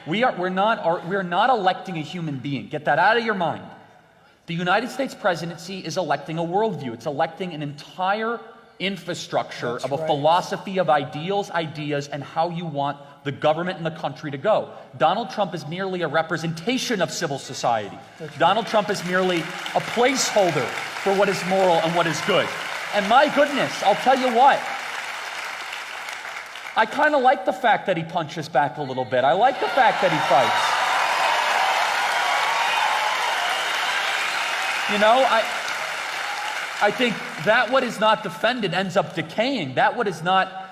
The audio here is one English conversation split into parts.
we're not electing a human being. Get that out of your mind. The United States presidency is electing a worldview. It's electing an entire infrastructure of a philosophy of ideals, ideas, and how you want the government and the country to go. Donald Trump is merely a representation of civil society. Donald Trump is merely a placeholder for what is moral and what is good. And my goodness, I'll tell you what, I kind of like the fact that he punches back a little bit. I like the fact that he fights. You know, I think that what is not defended ends up decaying. That what is not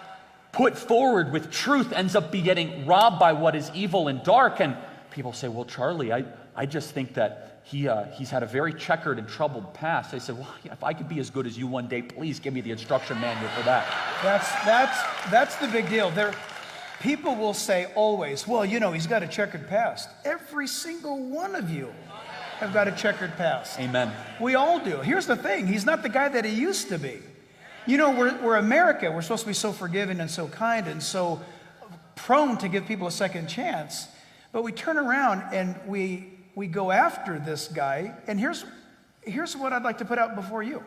put forward with truth ends up getting robbed by what is evil and dark. And people say, well, Charlie, I just think that he's had a very checkered and troubled past. I said, well, if I could be as good as you one day, please give me the instruction manual for that. That's the big deal. People will say always, well, you know, he's got a checkered past. Every single one of you have got a checkered past. Amen. We all do. Here's the thing. He's not the guy that he used to be. You know, we're America. We're supposed to be so forgiving and so kind and so prone to give people a second chance. But we turn around and we go after this guy. And here's what I'd like to put out before you.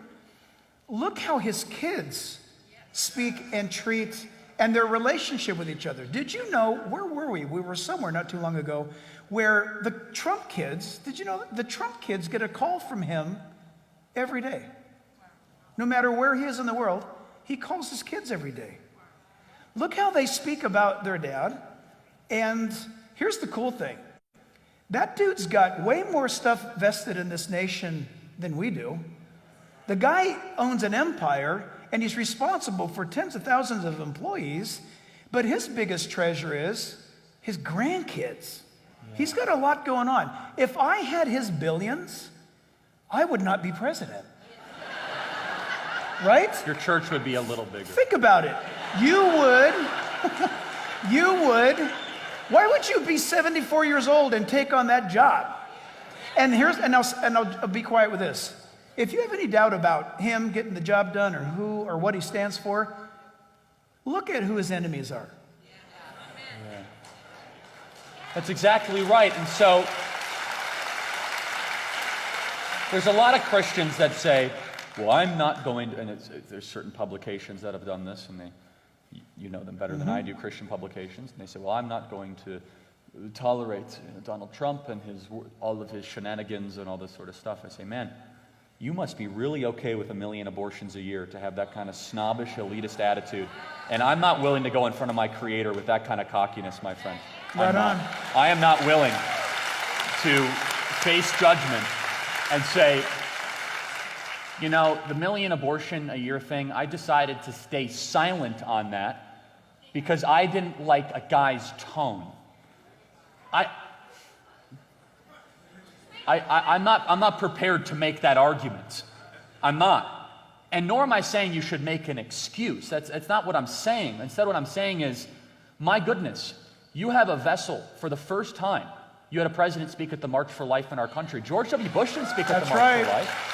Look how his kids speak and treat and their relationship with each other. Did you know, where were we? We were somewhere not too long ago where the Trump kids, did you know the Trump kids get a call from him every day? No matter where he is in the world, he calls his kids every day. Look how they speak about their dad. And here's the cool thing. That dude's got way more stuff vested in this nation than we do. The guy owns an empire, and he's responsible for tens of thousands of employees, but his biggest treasure is his grandkids. He's got a lot going on. If I had his billions, I would not be president. Right? Your church would be a little bigger. Think about it. You would. Why would you be 74 years old and take on that job? And I'll be quiet with this. If you have any doubt about him getting the job done or who or what he stands for, look at who his enemies are. Yeah. That's exactly right. And so there's a lot of Christians that say, well, I'm not going to, and there's certain publications that have done this, and you know them better than I do, Christian publications, and they say, well, I'm not going to tolerate Donald Trump and all of his shenanigans and all this sort of stuff. I say, man, you must be really okay with 1 million abortions a year to have that kind of snobbish, elitist attitude. And I'm not willing to go in front of my Creator with that kind of cockiness, my friend. Right on. I am not willing to face judgment and say, you know, the 1 million abortion a year thing, I decided to stay silent on that because I didn't like a guy's tone. I'm not prepared to make that argument. I'm not. And nor am I saying you should make an excuse. That's not what I'm saying. Instead, what I'm saying is, my goodness, you have a vessel for the first time. You had a president speak at the March for Life in our country. George W. Bush didn't speak at the March for Life.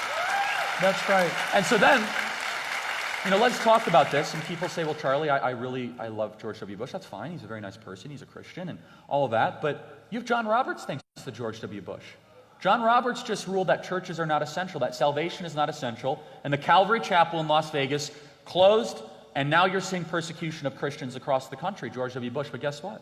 That's right. And so then, you know, let's talk about this. And people say, well, Charlie, I love George W. Bush. That's fine. He's a very nice person. He's a Christian and all of that. But you have John Roberts thinks to George W. Bush. John Roberts just ruled that churches are not essential, that salvation is not essential, and the Calvary Chapel in Las Vegas closed, and now you're seeing persecution of Christians across the country, George W. Bush. But guess what?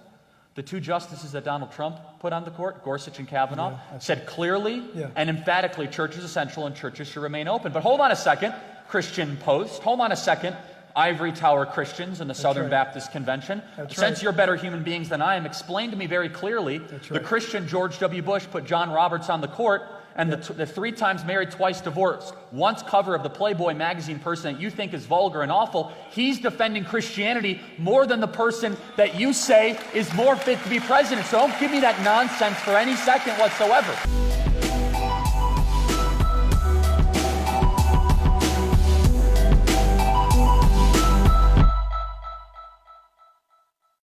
The two justices that Donald Trump put on the court, Gorsuch and Kavanaugh, said clearly and emphatically church is essential and churches should remain open. But hold on a second, Christian Post. Hold on a second, Ivory Tower Christians in the Southern Baptist Convention. Since you're better human beings than I am, explain to me very clearly, the Christian George W. Bush put John Roberts on the court, and the 3 times married, twice divorced, once cover of the Playboy magazine person that you think is vulgar and awful, he's defending Christianity more than the person that you say is more fit to be president. So don't give me that nonsense for any second whatsoever.